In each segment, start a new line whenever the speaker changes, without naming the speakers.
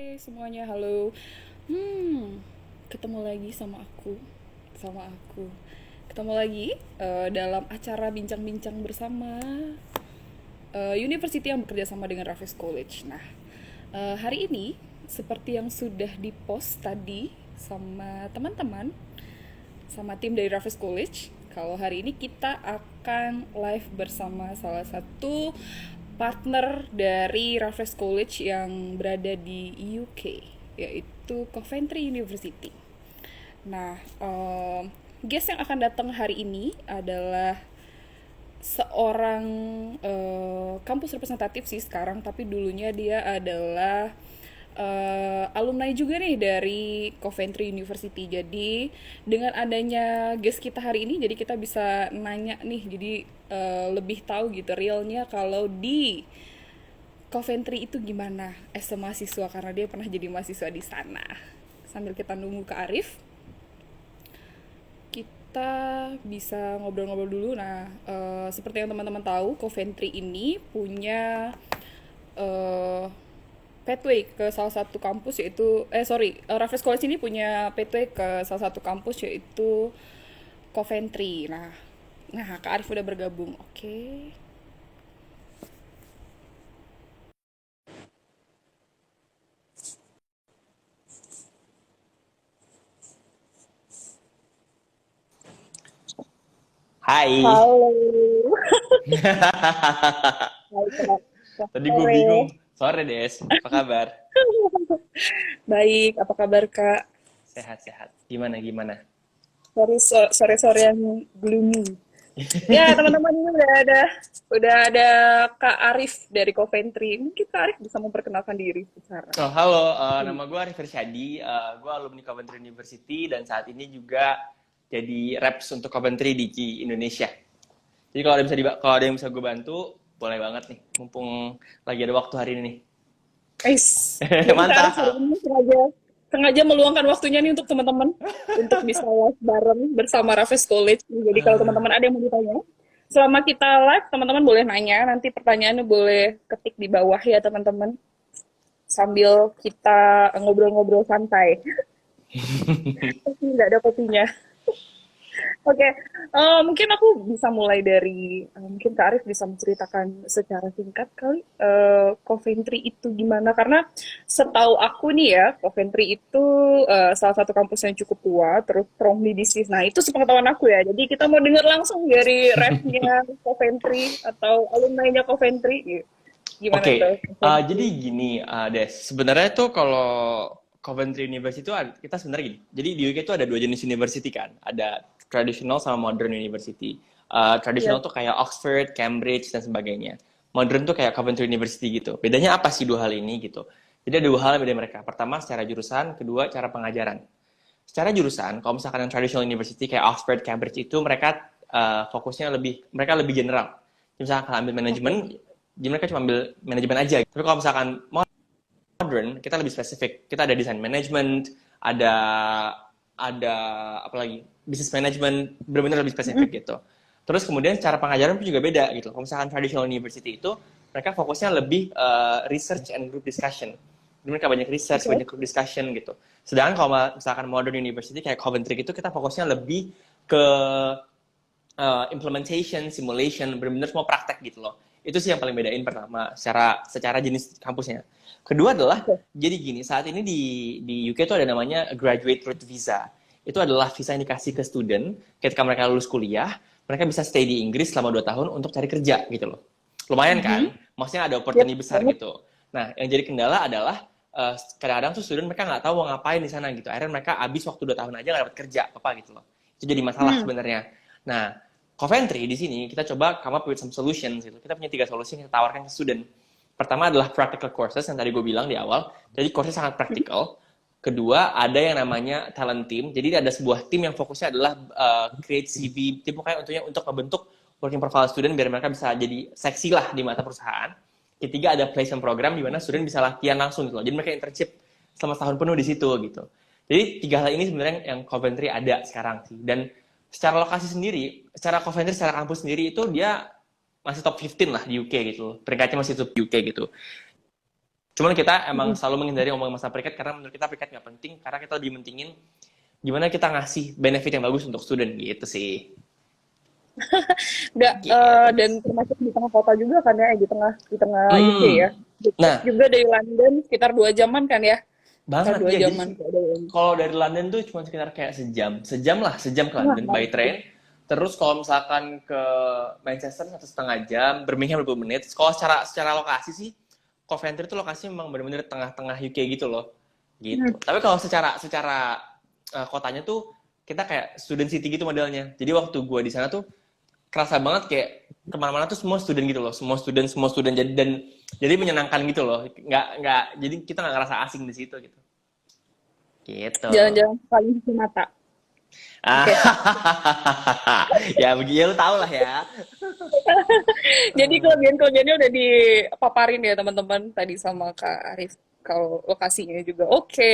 Semuanya, halo. Hmm, ketemu lagi sama aku. Ketemu lagi dalam acara bincang-bincang bersama university yang bekerja sama dengan Raffles College. Nah, hari ini seperti yang sudah dipost tadi sama teman-teman, sama tim dari Raffles College, kalau hari ini kita akan live bersama salah satu partner dari Raffles College yang berada di UK, yaitu Coventry University. Nah, guest yang akan datang hari ini adalah seorang kampus representatif sih sekarang, tapi dulunya dia adalah alumni juga nih dari Coventry University. Jadi dengan adanya guest kita hari ini, jadi kita bisa nanya nih, jadi lebih tahu gitu realnya kalau di Coventry itu gimana as a mahasiswa, karena dia pernah jadi mahasiswa di sana. Sambil kita nunggu ke Arif, kita bisa ngobrol-ngobrol dulu. Nah, seperti yang teman-teman tahu, Coventry ini punya eh, pathway ke salah satu kampus, yaitu Raffles College ini punya pathway ke salah satu kampus, yaitu Coventry. Nah, Kak Arif udah bergabung. Oke.
Hai.
Halo. Baik,
Tadi gue
sore.
bingung. Sore, Des. Apa kabar?
Baik, apa kabar Kak?
Sehat-sehat. Gimana?
Sorry, sore-sore yang gloomy. Ya, teman-teman, ini udah ada Kak Arif dari Coventry. Mungkin Kak Arif bisa memperkenalkan diri secara.
Oh, halo. Nama gue Arif Irsyadi. Gue alumni Coventry University dan saat ini juga jadi reps untuk Coventry di Indonesia. Jadi kalau ada yang bisa gue bantu, boleh banget nih. Mumpung lagi ada waktu hari ini nih.
Jadi Kak Arif hari
Mantap.
ini sengaja meluangkan waktunya nih untuk teman-teman, untuk bisa live bareng bersama Raffles College. Jadi kalau teman-teman ada yang mau ditanya, selama kita live, teman-teman boleh nanya. Nanti pertanyaannya boleh ketik di bawah ya teman-teman, sambil kita ngobrol-ngobrol santai. Tapi nggak ada kopinya. Oke, mungkin aku bisa mulai dari, mungkin Kak Arif bisa menceritakan secara singkat kali, Coventry itu gimana? Karena setahu aku nih ya, Coventry itu salah satu kampus yang cukup tua, terus strongly disease. Nah, itu sepengetahuan aku ya. Jadi kita mau dengar langsung dari ref-nya Coventry atau alumni-nya Coventry. Gimana tuh
Oke, jadi
Coventry?
gini, Des. Sebenarnya tuh kalau Coventry University itu kita sebenarnya gini. Jadi di UK itu ada dua jenis university kan. Ada traditional sama modern university.
Iya,
Traditional tuh kayak Oxford, Cambridge dan sebagainya. Modern tuh kayak Coventry University gitu. Bedanya apa sih dua hal ini gitu? Jadi ada dua hal yang beda mereka. Pertama secara jurusan, kedua cara pengajaran. Secara jurusan, kalau misalkan yang traditional university kayak Oxford, Cambridge itu mereka fokusnya mereka lebih general. Misalkan kalau ambil manajemen,
oke.
jadi mereka cuma ambil manajemen aja. Tapi kalau misalkan modern, kita lebih spesifik. Kita ada design management, ada ada apa lagi? Business management, benar-benar lebih
Mm,
spesifik gitu. Terus kemudian cara pengajaran pun juga beda gitu. Kalau misalkan traditional university itu mereka fokusnya lebih research and group discussion. Jadi mereka banyak research,
oke.
banyak group discussion gitu. Sedangkan kalau misalkan modern university kayak Coventry itu kita fokusnya lebih ke implementation, simulation, benar-benar semua praktek gitu loh. Itu sih yang paling bedain pertama, secara jenis kampusnya. Kedua adalah,
Oke.
jadi gini, saat ini di UK itu ada namanya graduate route visa. Itu adalah visa yang dikasih ke student ketika mereka lulus kuliah, mereka bisa stay di Inggris selama 2 tahun untuk cari kerja gitu loh. Lumayan kan?
Mhm.
Maksudnya ada
Yep,
opportunity besar
banget.
gitu. Nah, yang jadi kendala adalah kadang-kadang tuh student mereka nggak tahu mau ngapain di sana gitu. Akhirnya mereka habis waktu 2 tahun aja nggak dapat kerja apa gitu loh. Itu jadi masalah
Hmm.
sebenarnya. Nah, Coventry di sini kita coba come up with some solutions gitu. Kita punya 3 solusi yang kita tawarkan ke student. Pertama adalah practical courses yang tadi gue bilang di awal. Jadi courses sangat praktikal. Kedua, ada yang namanya talent team. Jadi ada sebuah tim yang fokusnya adalah create CV, tim pokoknya untuk membentuk working profile student biar mereka bisa jadi seksi lah di mata perusahaan. Ketiga, ada placement program di mana student bisa latihan langsung gitu loh. Jadi mereka internship selama setahun penuh di situ gitu. Jadi 3 hal ini sebenarnya yang Coventry ada sekarang sih. Dan secara lokasi sendiri, secara Coventry, secara kampus sendiri itu dia masih top 15 lah di UK gitu. Peringkatnya masih top UK gitu. Cuman kita emang selalu menghindari ngomongin masalah perikat karena menurut kita perikat nggak penting, karena kita lebih mentingin gimana kita ngasih benefit yang bagus untuk student gitu sih.
Nggak,
Gitu.
dan termasuk di tengah kota juga kan ya, di tengah UK ya.
Hmm.
Dekat
Nah,
juga dari London sekitar 2 jaman kan ya, sekitar
banget
dua
ya. Jadi
jaman kalau dari London.
kalau dari London tuh cuma sekitar kayak sejam lah, sejam ke
Nah,
London by train. Terus kalau misalkan ke Manchester 1,5 jam, Birmingham 20 menit. Kalau secara lokasi sih, Coventry itu lokasinya memang benar-benar tengah-tengah UK gitu loh, gitu. Tapi kalau secara secara kotanya tuh kita kayak student city gitu modelnya. Jadi waktu gua di sana tuh kerasa banget kayak kemana-mana tuh semua student gitu loh, semua student jadi menyenangkan gitu loh, nggak jadi kita nggak ngerasa asing di situ gitu. Gitu.
jalan-jalan paling di mata.
Ah,
Oke.
ya begitu lu tau lah ya.
Jadi kelebihan-kelebihannya udah dipaparin ya teman-teman tadi sama Kak Arif. Kalau lokasinya juga oke,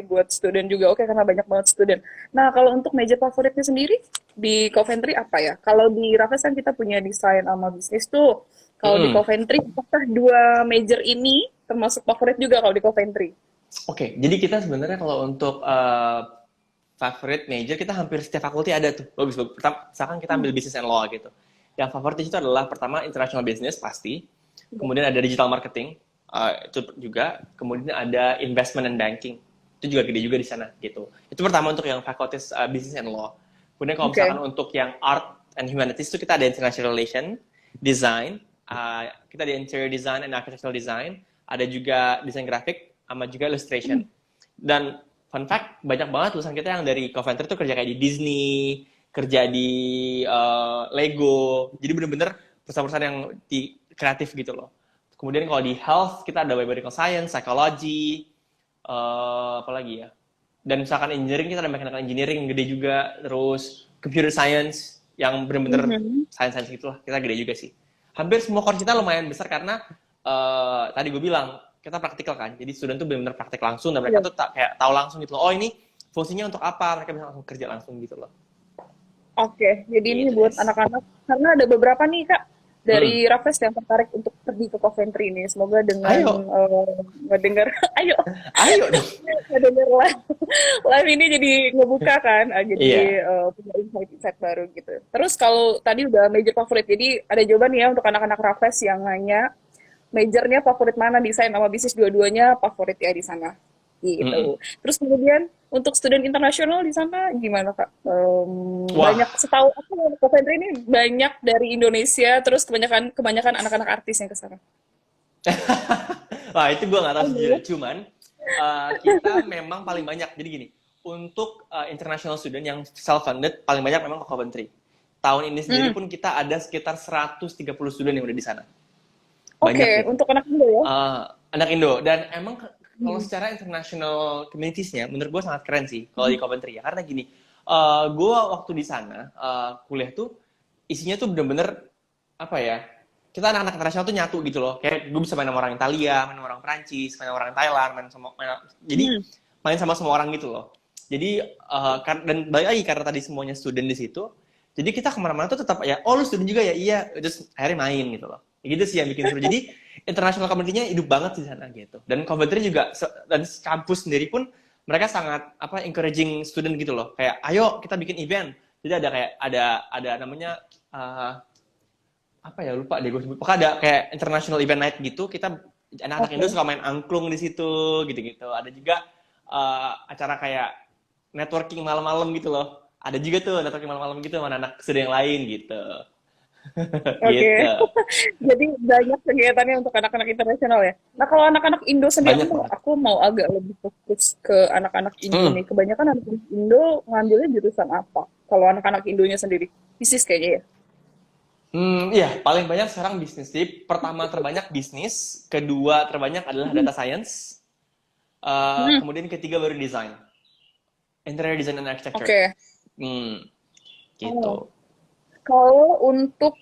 buat student juga oke karena banyak banget student. Nah, kalau untuk major favoritnya sendiri di Coventry apa ya? Kalau di Raffles kan kita punya desain sama bisnis tuh. Kalau di
Mm-mm.
Coventry, apakah dua major ini termasuk favorit juga kalau di Coventry?
Oke, jadi kita sebenarnya kalau untuk favorite major kita hampir setiap fakulti ada tuh. Bagus, bagus. Pertama, misalkan kita ambil business and law gitu. Yang favorit itu adalah pertama international business pasti, kemudian ada digital marketing, itu juga, kemudian ada investment and banking. Itu juga gede juga di sana gitu. Itu pertama untuk yang fakultas business and law. Kemudian kalau
Oke.
misalkan untuk yang art and humanities itu kita ada international relation, design, kita ada interior design and architectural design, ada juga desain grafik, sama juga illustration. Dan fun fact, banyak banget lulusan kita yang dari Coventry tuh kerja kayak di Disney, kerja di Lego. Jadi bener-bener perusahaan-perusahaan yang di kreatif gitu loh. Kemudian kalau di health, kita ada biomedical science, psychology, apa lagi ya. Dan misalkan engineering, kita ada mechanical engineering yang gede juga. Terus computer science, yang bener-bener
Mhm.
science-science gitu lah. Kita gede juga sih. Hampir semua course kita lumayan besar karena tadi gue bilang, kita praktikal kan. Jadi student tuh benar-benar praktik langsung dan mereka
Iya.
tuh kayak tahu langsung gitu loh. Oh ini fungsinya untuk apa? Mereka bisa langsung kerja langsung gitu loh.
Oke, jadi ini
Gitu,
buat
Des.
anak-anak karena ada beberapa nih Kak
Hmm.
dari Raffles yang tertarik untuk pergi ke Coventry ini. Semoga dengan
Ayo,
ngedengar, ayo
ayo dong.
ngedengar live ini jadi ngebuka kan, jadi
Iya.
punya insight-insight baru gitu. Terus kalau tadi udah major favorit, jadi ada jawaban ya untuk anak-anak Raffles yang nanya majornya favorit mana, desain sama bisnis dua-duanya favorit ya di sana
Mm-mm.
gitu. Terus kemudian untuk student internasional di sana gimana Kak?
Wah,
Banyak setahu aku Coventry ini banyak dari Indonesia, terus kebanyakan kebanyakan anak-anak artis yang ke sana.
wah itu gue nggak tahu
Oh
sejujurnya.
iya.
Cuman kita memang paling banyak. Jadi gini, untuk international student yang self-funded paling banyak memang ke Coventry. Tahun ini sendiri
Hmm.
pun kita ada sekitar 130 student yang udah di sana.
Oke,
Banyak gitu.
untuk anak muda ya.
Eh, anak Indo. Dan emang kalau
Hmm.
secara international communities-nya, menurut gue sangat keren sih kalau di Coventry ya. Karena gini, gue waktu di sana kuliah tuh isinya tuh bener-bener apa ya? Kita anak-anak internasional tuh nyatu gitu loh. Kayak gue bisa main sama orang Italia, main sama orang Perancis, main sama orang Thailand, jadi
Hmm.
main sama semua orang gitu loh. Jadi dan balik lagi karena tadi semuanya student di situ, jadi kita kemana-mana tuh tetap ya, oh lu student juga ya, iya, terus akhirnya main gitu loh. Ya gitu sih yang bikin seru. Jadi international community-nya hidup banget di sana gitu. Dan Coventry juga dan kampus sendiri pun mereka sangat apa encouraging student gitu loh. Kayak ayo kita bikin event. Jadi ada kayak ada namanya apa ya lupa deh gue sebut. Pokoknya ada kayak international event night gitu. Kita anak-anak Indo
Oke.
suka main angklung di situ gitu-gitu. Ada juga acara kayak networking malam-malam gitu loh. Ada juga tuh networking malam-malam gitu sama anak student yang lain gitu.
Oke.
Gitu.
Jadi banyak kegiatannya untuk anak-anak internasional ya. Nah, kalau anak-anak Indo sendiri,
Banyak
aku
banget.
aku mau agak lebih fokus ke anak-anak Indo
Hmm.
nih. Kebanyakan anak Indo ngambilnya jurusan apa? Kalau anak-anak Indonya sendiri, bisnis kayaknya ya.
Iya, paling banyak sekarang bisnis. Jadi pertama terbanyak bisnis, kedua terbanyak adalah data science,
Hmm,
kemudian ketiga baru desain, interior design and architecture.
oke.
Hmm,
Oh.
gitu.
Kalau untuk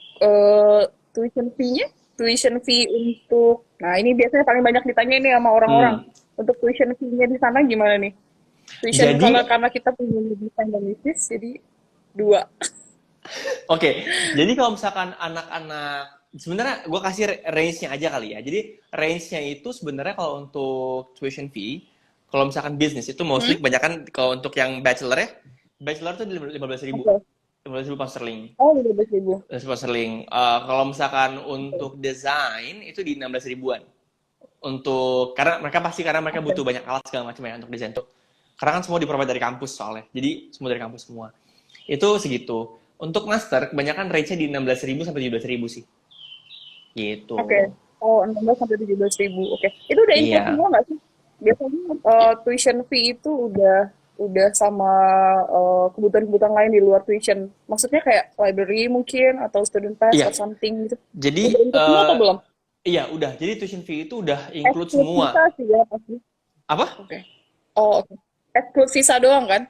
tuition fee-nya, tuition fee untuk, nah ini biasanya paling banyak ditanya nih sama orang-orang.
Hmm.
Untuk tuition fee-nya di sana gimana nih? Tuition
Jadi,
kalau karena kita punya desain dan bisnis, jadi dua.
oke. Jadi kalau misalkan anak-anak sebenarnya gue kasih range-nya aja kali ya. Jadi range-nya itu sebenarnya kalau untuk tuition fee, kalau misalkan bisnis itu
Hmm?
mostly kebanyakan kalau untuk yang bachelor ya, bachelor tuh 15.000,
Oke.
15.000 pound sterling.
Oh, 15.000.
15.000 pound sterling. Kalau misalkan untuk desain itu di 16 ribuan. Untuk karena mereka
Oke.
butuh banyak alat segala macam ya untuk desain tuh. Karena kan semua di-provide dari kampus soalnya. Jadi semua dari kampus semua. Itu segitu. Untuk master kebanyakan range-nya di 16.000 sampai 17.000 sih. Gitu.
Oke. Oh, 16 sampai 17.000. Oke. Itu udah include
Iya.
semua nggak sih? Biasanya tuition fee itu udah sama kebutuhan-kebutuhan lain di luar tuition. Maksudnya kayak library mungkin atau student pass
Iya.
or something gitu.
Jadi
Udah include semua atau belum?
iya udah. Jadi tuition fee itu udah include
Exclude visa
semua.
sih ya pasti.
Apa?
Oke. Oh, oke. Exclude visa doang kan?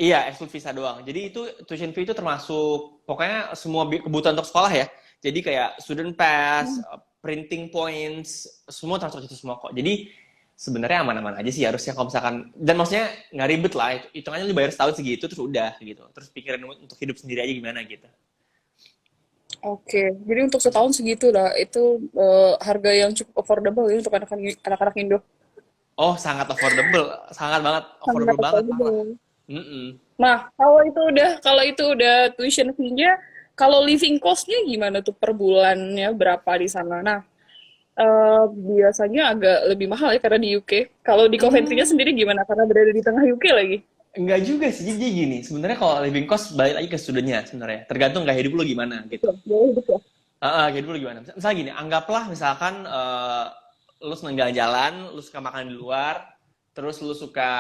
Iya, exclude visa doang. Jadi itu tuition fee itu termasuk pokoknya semua kebutuhan untuk sekolah ya. Jadi kayak student pass,
Hmm.
printing points, semua termasuk itu semua kok. Jadi sebenarnya aman-aman aja sih harusnya kalau misalkan, dan maksudnya nggak ribet lah. Hitungannya lu bayar setahun segitu terus udah gitu. Terus pikirin untuk hidup sendiri aja gimana gitu.
Oke, jadi untuk setahun segitu lah. Itu harga yang cukup affordable ya untuk anak-anak Indo.
Oh, sangat affordable, sangat banget
Sangat
affordable banget parah.
affordable.
Mm-mm.
Nah, kalau itu udah tuition fee-nya, kalau living cost-nya gimana tuh per bulannya berapa di sana? Nah, biasanya agak lebih mahal ya karena di UK. Kalau di Coventry-nya
Hmm,
sendiri gimana? Karena berada di tengah UK lagi.
enggak juga sih, jadi gini, sebenarnya kalau living cost balik lagi ke studentnya sebenarnya, tergantung gaya hidup lu gimana gitu.
Betul, boleh betul.
Gaya hidup lu gimana? Misalnya gini, anggaplah misalkan lu seneng jalan-jalan, lu suka makan di luar, terus lu suka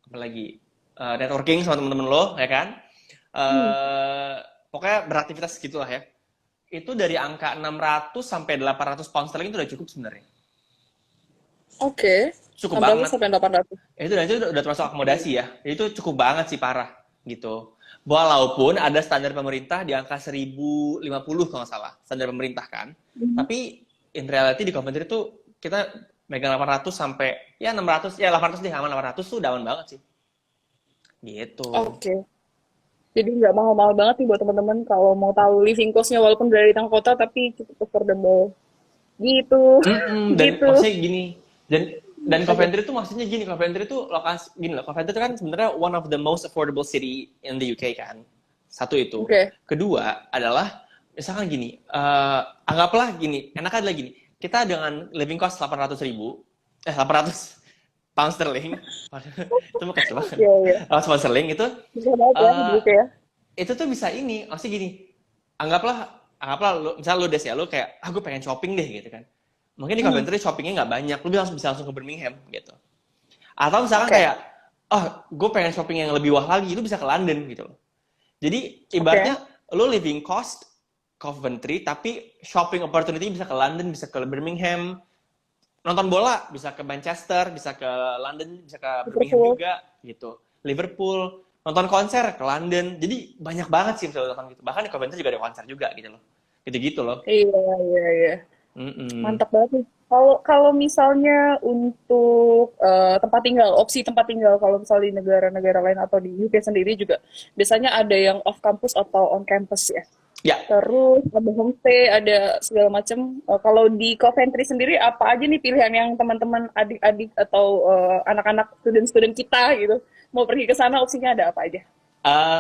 apa lagi networking sama temen-temen lo, ya kan?
Hmm.
Eh Pokoknya beraktivitas gitulah ya. Itu dari angka 600 sampai 800 pound sterling itu udah cukup sebenarnya.
Oke,
Cukup
600
banget.
sampai 800.
Itu udah termasuk akomodasi ya. Itu cukup banget sih parah gitu. Walaupun ada standar pemerintah di angka 1050 kalau nggak salah, standar pemerintah kan.
Mhm.
Tapi in reality di Coventry itu kita megang 800 sampai ya 600, ya 800 deh, aman 800 tuh udah aman banget sih. Gitu.
Oke. Jadi nggak mahal-mahal banget nih buat teman-teman kalau mau tahu living cost-nya walaupun dari tengah kota tapi cukup affordable. Gitu.
Dan
Gitu.
maksudnya gini, dan
Oke.
Coventry tuh maksudnya gini, Coventry tuh lokasi gini loh, Coventry itu kan sebenarnya one of the most affordable city in the UK kan. Satu itu.
Oke.
Kedua adalah misalkan gini, anggaplah gini, enaknya adalah gini, kita dengan living cost 800.000, 800 pound sterling, itu mah kecil banget.
Iya, iya.
800 pound sterling
Bisa banget ya di
eh,
UK ya.
itu tuh bisa ini, maksudnya gini, anggaplah lu, misal lu des ya, lu kayak, gue pengen shopping deh gitu kan. Mungkin di
Hmm.
Coventry shoppingnya nggak banyak, lu bisa langsung ke Birmingham gitu. Atau misalkan
Oke.
kayak, gue pengen shopping yang lebih wah lagi, lu bisa ke London gitu loh. Jadi
Oke.
ibaratnya lu living cost Coventry, tapi shopping opportunity bisa ke London, bisa ke Birmingham, nonton bola bisa ke Manchester, bisa ke London, bisa ke Birmingham
Liverpool.
juga gitu. Liverpool, nonton konser ke London. Jadi banyak banget sih bisa nonton gitu. Bahkan di Coventry juga ada konser juga gitu loh. Gitu-gitu loh.
Iya, iya, iya.
Mm-mm.
Mantap banget nih. Kalau kalau misalnya untuk tempat tinggal, opsi tempat tinggal kalau misalnya di negara-negara lain atau di UK sendiri juga biasanya ada yang off campus atau on campus ya.
Ya,
Terus ada homestay, ada segala macam. Kalau di Coventry sendiri apa aja nih pilihan yang teman-teman adik-adik atau anak-anak student-student kita gitu mau pergi ke sana opsinya ada apa aja?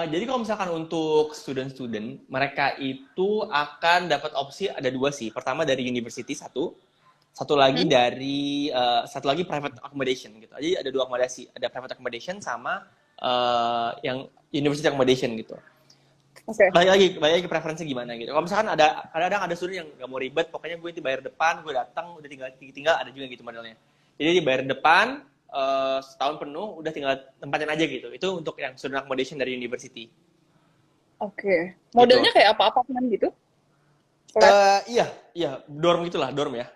jadi kalau misalkan untuk student-student, mereka itu akan dapat opsi ada dua sih. Pertama dari university satu,
Hmm?
satu lagi private accommodation gitu. Jadi ada dua akomodasi, ada private accommodation sama yang university accommodation gitu.
Oke.
Balik lagi ke preferensi gimana gitu. Kalau misalkan kadang ada student yang nggak mau ribet, pokoknya gue itu bayar depan, gue datang, udah tinggal ada juga gitu modelnya. Jadi dibayar depan setahun penuh, udah tinggal tempatin aja gitu. Itu untuk yang student accommodation dari university
Oke. Modelnya
gitu.
kayak apa apartemen gitu? Flat?
Iya, iya, dorm gitulah, dorm ya.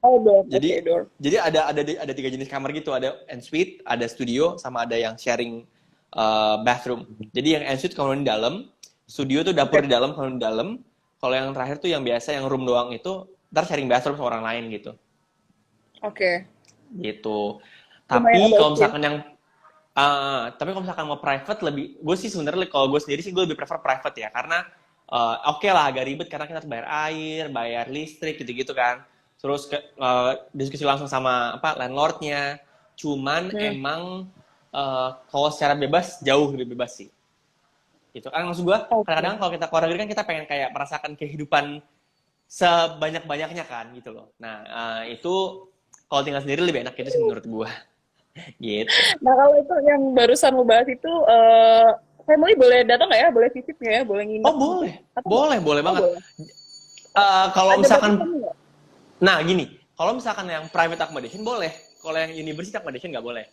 Oh, dorm. Oke,
Jadi
dorm.
jadi ada tiga jenis kamar gitu, ada ensuite, ada studio, sama ada yang sharing bathroom. Jadi yang ensuite kalau di dalam, studio tuh dapur
Oke.
di dalam kalau di dalam. Kalau yang terakhir tuh yang biasa yang room doang itu, ntar sharing bathroom sama orang lain gitu.
Oke.
Gitu.
Lumayan
Tapi
ada
kalau
opsi ya.
misalkan yang tapi kalau misalkan mau private lebih, gue sih sebenarnya kalau gue sendiri sih gue lebih prefer private ya, karena Oke lah agak ribet karena kita harus bayar air, bayar listrik gitu-gitu kan. Terus diskusi langsung sama apa landlordnya. Cuman
Hmm.
emang kalau secara bebas jauh lebih bebas sih. Gitu kan maksud gue
Oke.
kadang-kadang kalau kita keluar negeri kan kita pengen kayak merasakan kehidupan sebanyak-banyaknya kan gitu loh. Nah, itu kalau tinggal sendiri lebih enak gitu sih menurut gue. Gitu.
Nah, kalau itu yang barusan lo bahas itu, family boleh datang nggak ya? Boleh visit nggak ya? Boleh
Oh
nginep gitu?
boleh,
Atau nggak?
boleh, boleh
Oh,
banget.
boleh.
Kalau
Ada
misalkan,
batasannya nggak?
nah gini, kalau misalkan yang private accommodation boleh, kalau yang university accommodation nggak boleh.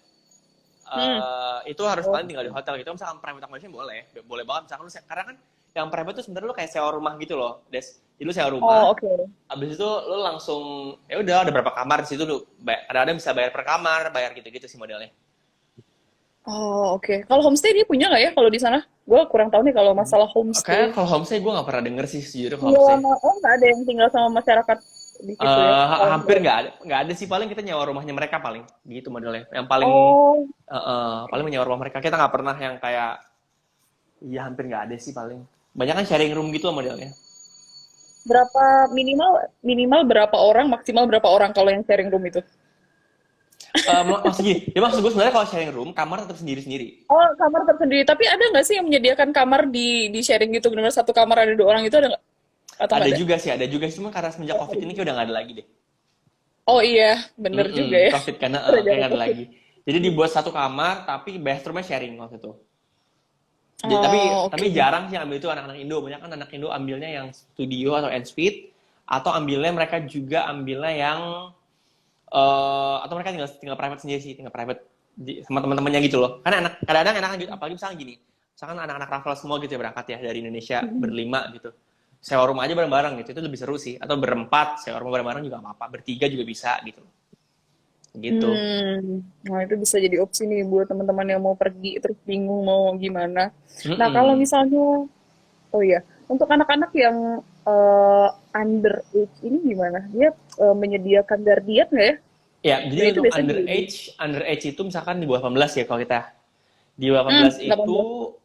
Hmm.
Itu harus
Oh,
paling tinggal di hotel gitu. Misalkan private accommodation boleh, boleh banget. Misalkan karena kan yang private tuh sebenarnya lu kayak sewa rumah gitu loh, Des. Jadi lu sewa rumah,
oh, oke.
abis itu lu langsung ya udah ada berapa kamar di situ lu, kadang-kadang bisa bayar per kamar, bayar gitu-gitu sih modelnya.
Oh, oke. Kalau homestay dia punya nggak ya kalau di sana? Gue kurang tahu nih kalau masalah
Kayak
homestay.
kalau homestay gue nggak pernah denger sih sejujurnya kalau
Tinggal
homestay.
sama, oh nggak ada yang tinggal sama masyarakat di situ ya? Kalau
Hampir
nggak ada.
nggak ada sih, paling kita nyewa rumahnya mereka paling gitu modelnya. Yang paling
Oh,
paling menyewa rumah mereka. Kita nggak pernah yang kayak iya hampir nggak ada sih paling. Banyak kan sharing room gitu loh modelnya.
berapa minimal minimal berapa orang, maksimal berapa orang kalau yang sharing room itu?
Maksud gini, ya maksud gue sebenarnya kalau sharing room kamar tetap sendiri-sendiri.
Oh, kamar tersendiri. Tapi ada nggak sih yang menyediakan kamar di sharing gitu? Benar satu kamar ada dua orang itu ada nggak? Atau nggak
Ada
ada?
juga sih, ada juga. Cuma karena semenjak
Oh,
COVID
ada
ini
juga.
kayak udah nggak ada lagi deh.
Oh iya, bener juga ya.
COVID karena kayak
Gara-gara
nggak ada
COVID.
lagi. Jadi dibuat satu kamar, tapi bathroomnya sharing waktu itu. Tapi
Oh,
tapi
oke.
jarang sih yang ambil itu anak-anak Indo. Banyak kan anak Indo ambilnya yang studio atau ensuite, atau ambilnya mereka juga ambilnya yang atau mereka tinggal tinggal private sendiri sih, tinggal private sama teman-temannya gitu loh. Karena kadang-kadang enak gitu, apalagi misalnya gini, misalkan anak-anak Raffles semua gitu ya berangkat ya dari Indonesia berlima gitu. Sewa rumah aja bareng-bareng gitu, itu lebih seru sih. Atau berempat, sewa rumah bareng-bareng juga apa-apa. Bertiga juga bisa gitu. Gitu.
Nah itu bisa jadi opsi nih buat teman-teman yang mau pergi terus bingung mau gimana. Nah kalau
Mm-mm.
misalnya, oh iya, untuk anak-anak yang under age ini gimana? Dia menyediakan guardian nggak ya?
Ya,
Dan
jadi
itu
untuk
biasanya di
underage itu misalkan di bawah 18 ya kalau kita. Di bawah 18 itu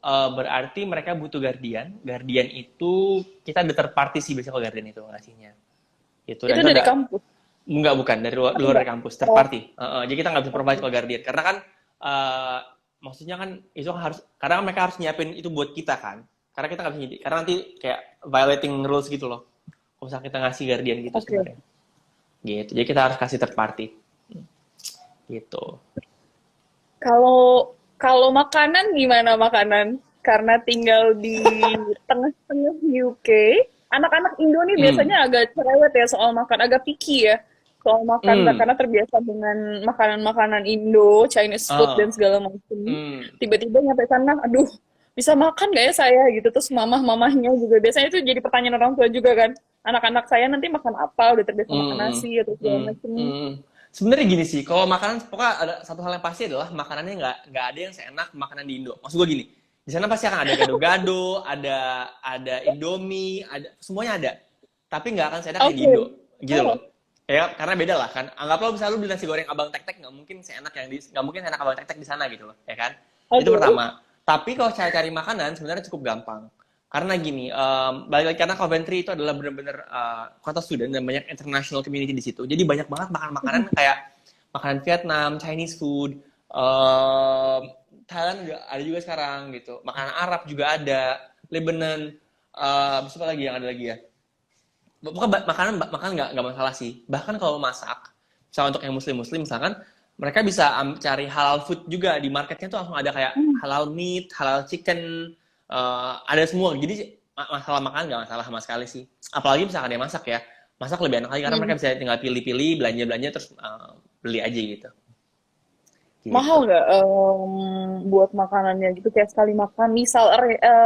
18.
berarti mereka butuh guardian. Guardian itu kita ada third party sih biasanya kalau guardian itu ngasihnya. Itu dan
Itu
itu
dari
ada
kampus
enggak bukan dari luar,
atau
luar
enggak?
dari kampus third
Oh,
party. Jadi kita nggak bisa
oke.
provide kalau guardian karena kan uh, maksudnya kan itu kan harus karena kan mereka harus nyiapin itu buat kita kan. Karena kita nggak bisa karena nanti kayak violating rules gitu loh. Kalau misalnya kita ngasih guardian gitu
Oke.
sebenarnya. Gitu. Jadi kita harus kasih third party gitu.
Kalau kalau makanan gimana makanan? Karena tinggal di tengah-tengah UK, anak-anak Indo nih
Hmm.
biasanya agak cerewet ya soal makan, agak picky ya soal makan
Hmm.
karena terbiasa dengan makanan-makanan Indo, Chinese food dan
Ah.
segala macam.
Hmm.
Tiba-tiba nyampe sana, aduh, bisa makan gak ya saya gitu. Terus mamah-mamahnya juga biasanya itu jadi pertanyaan orang tua juga kan. Anak-anak saya nanti makan apa? Udah terbiasa makan
Hmm.
nasi atau segala
Hmm.
macam.
Hmm. Sebenarnya gini sih, kalau makanan pokoknya ada satu hal yang pasti adalah makanannya nggak ada yang seenak makanan di Indo. Maksud gue gini, di sana pasti akan ada gado-gado, ada Indomie, ada semuanya ada. Tapi nggak akan seenak kayak di
Oke.
Indo, gitu loh.
Oh,
Ya, karena beda lah kan. Anggaplah misalnya lu beli nasi goreng abang tek-tek nggak mungkin seenak yang di nggak mungkin seenak abang tek-tek di sana gitu loh, ya kan? Itu
aduh.
pertama. Tapi kalau cari-cari makanan sebenarnya cukup gampang. Karena gini, balik lagi karena Coventry itu adalah benar-benar kota student dan banyak international community di situ. Jadi banyak banget makan makanan kayak makanan Vietnam, Chinese food, Thailand ada juga sekarang gitu. Makanan Arab juga ada, Lebanon, apa lagi yang ada lagi ya? Pokoknya makanan nggak masalah sih. Bahkan kalau masak, misalnya untuk yang muslim misalkan, mereka bisa cari halal food juga di marketnya tuh langsung ada kayak halal meat, halal chicken, ada semua. Jadi masalah makan nggak masalah sama sekali sih. Apalagi misalkan dia masak ya, masak lebih enak lagi karena mereka
Hmm.
bisa tinggal pilih-pilih, belanja-belanja terus beli aja gitu.
Mahal
Gitu.
nggak buat makanannya gitu kayak sekali makan misal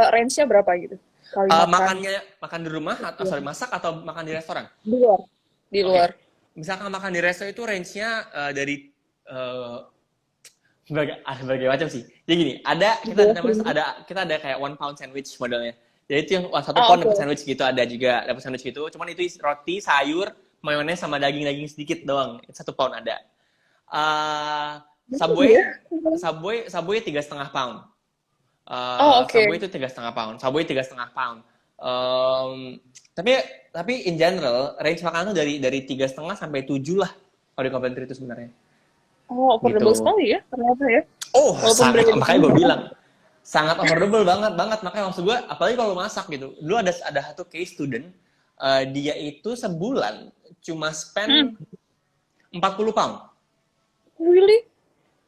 range-nya berapa gitu sekali makan
Makannya makan di rumah atau
ya,
sorry masak atau makan di restoran?
di luar di
Oke.
luar.
Misalkan makan di resto itu range-nya dari eh, berbagai macam sih. Jadi gini,
Di bawah 5.
kita ada kayak 1 pound sandwich modelnya. Jadi itu yang 1 pound
Oke.
dapat sandwich gitu ada juga dapat sandwich gitu. Cuman itu roti, sayur, mayones sama daging-daging sedikit doang. Itu 1 pound ada. Uh,
Mungkin
Subway,
ya.
Subway 3,5 pound.
Oh, oke.
Subway itu 3,5 pound. Subway 3,5 pound. Um, tapi tapi in general range makanan tuh dari 3,5 sampai 7 lah kalau di Coventry itu sebenarnya
Oh, affordable
gitu.
sekali ya ternyata ya.
Oh,
Walaupun
sangat,
berada di
makanya
sini.
gue bilang sangat affordable banget banget, makanya maksud gue apalagi kalau masak gitu. Dulu ada satu case student, dia itu sebulan cuma
Hmm,
spend 40 pound.
really?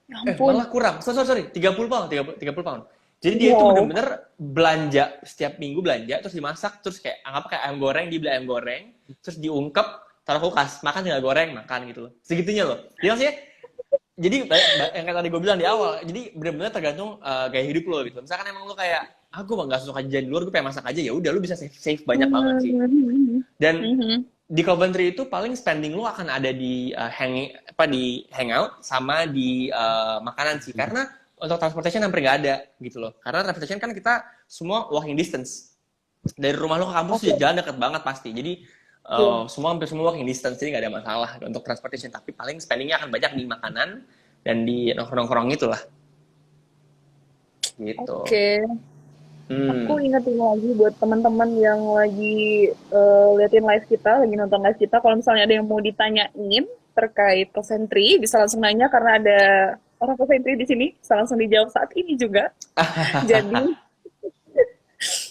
Ya ampun.
Malah kurang. Sorry, 30 pound, 30 pound. Jadi dia itu
Wow.
bener-bener belanja, setiap minggu belanja, terus dimasak, terus kayak anggap kayak ayam goreng, dia beli ayam goreng, terus diungkep, taruh kulkas, makan tinggal goreng, makan gitu loh. Segitunya loh. Jadi maksudnya, jadi yang kayak tadi gue bilang di awal, jadi bener-bener tergantung gaya hidup lo gitu. Misalkan emang lo kayak, aku mah gak suka jajan di luar, gue pengen masak aja, ya udah lo bisa save banyak banget sih.
Hmm.
Dan
Mhm.
di Coventry itu paling spending lu akan ada di di hangout sama di makanan sih, karena untuk transportation hampir nggak ada gitu loh, karena transportation kan kita semua walking distance dari rumah lu ke kampus,
Oke.
tuh jalan deket banget pasti, jadi
Iya.
hampir semua walking distance, jadi nggak ada masalah untuk transportation, tapi paling spendingnya akan banyak di makanan dan di nongkrong-nongkrong itulah gitu.
Oke. Aku
hmm.
ingetin lagi buat teman-teman yang lagi liatin live kita, lagi nonton live kita. Kalau misalnya ada yang mau ditanyain terkait Coventry, bisa langsung nanya karena ada orang Coventry di sini. Bisa langsung dijawab saat ini juga.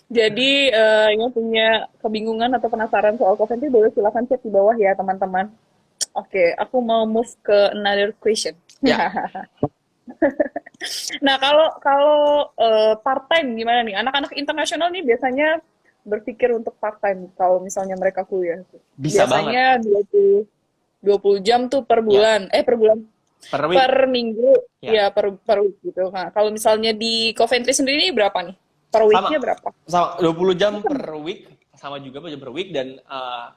Jadi, yang punya kebingungan atau penasaran soal Coventry boleh silakan chat di bawah ya teman-teman. Oke, aku mau move ke another question.
Ya,
Nah, kalau kalau part time gimana nih? Anak-anak internasional nih biasanya berpikir untuk part time kalau misalnya mereka kuliah.
bisa banget.
Biasanya 20 jam tuh per
Ya,
bulan. Per bulan.
per week.
Per minggu.
Ya,
Ya, per week gitu. Nah, kalau misalnya di Coventry sendiri berapa nih? Per
sama
weeknya berapa?
sama 20 jam per week, sama juga 20 jam per week, dan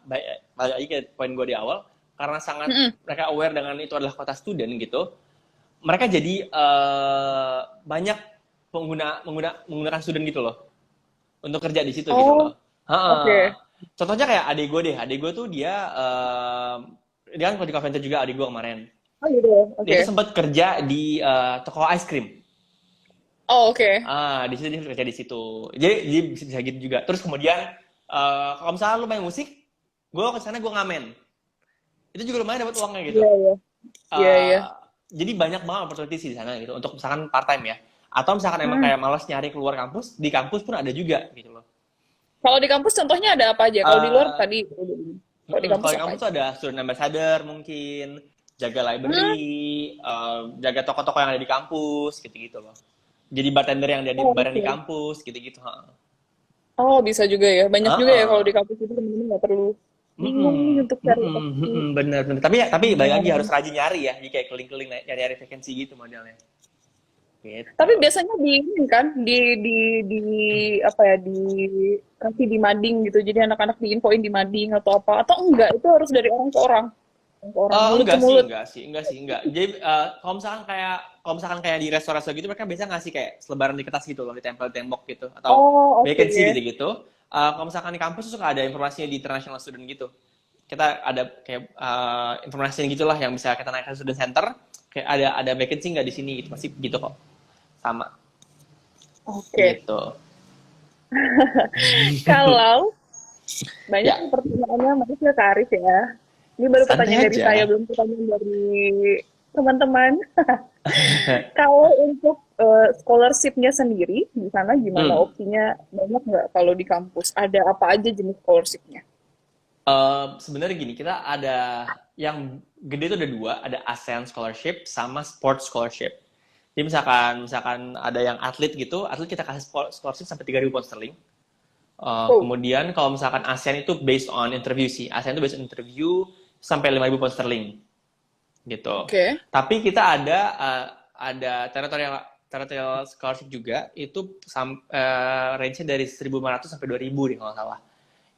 balik lagi ke poin gue di awal, karena sangat
Mm-mm.
mereka aware dengan itu adalah kota student gitu, mereka jadi banyak menggunakan student gitu loh untuk kerja di situ gitu
Oh,
loh. Heeh.
oke.
Contohnya kayak adik gue tuh dia kan kalau di Coventry juga, adik gue kemarin
Oh gitu.
dia
Oke.
tuh sempat kerja di toko ice cream.
Oh, oke.
Di situ dia kerja di situ. Jadi bisa gitu juga. Terus kemudian kalau misalnya lu main musik, gue ke sana gue ngamen. Itu juga lumayan dapat uangnya gitu.
Iya, iya. Iya, iya.
Eh, jadi banyak banget opportunity sih di sana gitu untuk misalkan part time ya. Atau misalkan emang
Hmm.
kayak malas nyari keluar kampus, di kampus pun ada juga gitu loh.
Kalau di kampus contohnya ada apa aja? Kalau di luar
Eh,
tadi. Kalau di kampus
Kalau di
apa
kampus
aja?
tuh ada student ambassador mungkin, jaga
Hmm.
library, jaga toko-toko yang ada di kampus gitu-gitu loh. Jadi bartender yang ada di
Oh,
bareng di
oke.
kampus gitu-gitu.
Oh, bisa juga ya. Banyak juga ya kalau
Heeh.
di kampus itu temen-temen nggak perlu bingung nih
Mhm,
untuk cari
mhm,
opsi.
mhm, bener bener. Tapi balik lagi harus
Hmm.
rajin nyari ya, jadi kayak keliling-keliling nyari-nyari vacancy gitu modelnya.
Tapi
Gitu.
biasanya di ini kan di apa ya dikasih di mading gitu. Jadi anak-anak diinfoin di mading atau apa atau enggak itu harus dari orang ke orang, mulut ke
Enggak sih,
mulut.
enggak. Jadi kalau misalkan kayak di restoran gitu, mereka biasa ngasih kayak selebaran di kertas gitu loh, ditempel di tembok gitu, atau
Oh,
vacancy
oke.
gitu-gitu. Kalau misalkan di kampus tuh suka ada informasinya di international student gitu. Kita ada kayak informasinya gitulah yang bisa kita naik ke student center. Kayak ada vacancy nggak di sini gitu, pasti gitu kok. Sama
Oke.
gitu.
Kalau banyak
Ya,
nih pertanyaannya masih ke Kak Arif ya. Ini baru
santai
pertanyaan dari saya,
aja.
belum pertanyaan dari teman-teman. Kalau untuk scholarship-nya sendiri, di sana gimana
Hmm.
opsinya? Banyak nggak kalau di kampus? Ada apa aja jenis scholarship-nya?
Sebenarnya gini, kita ada yang gede itu ada dua, ada ASEAN Scholarship sama Sports Scholarship. Jadi misalkan ada yang atlet gitu, atlet kita kasih scholarship sampai 3.000 pound sterling.
Oh,
Kemudian kalau misalkan ASEAN itu based on interview sih, ASEAN itu based on interview sampai 5.000 pound sterling gitu.
oke.
Tapi kita ada territorial scholarship juga, itu range-nya dari 1.500 sampai 2.000 nih kalau nggak salah.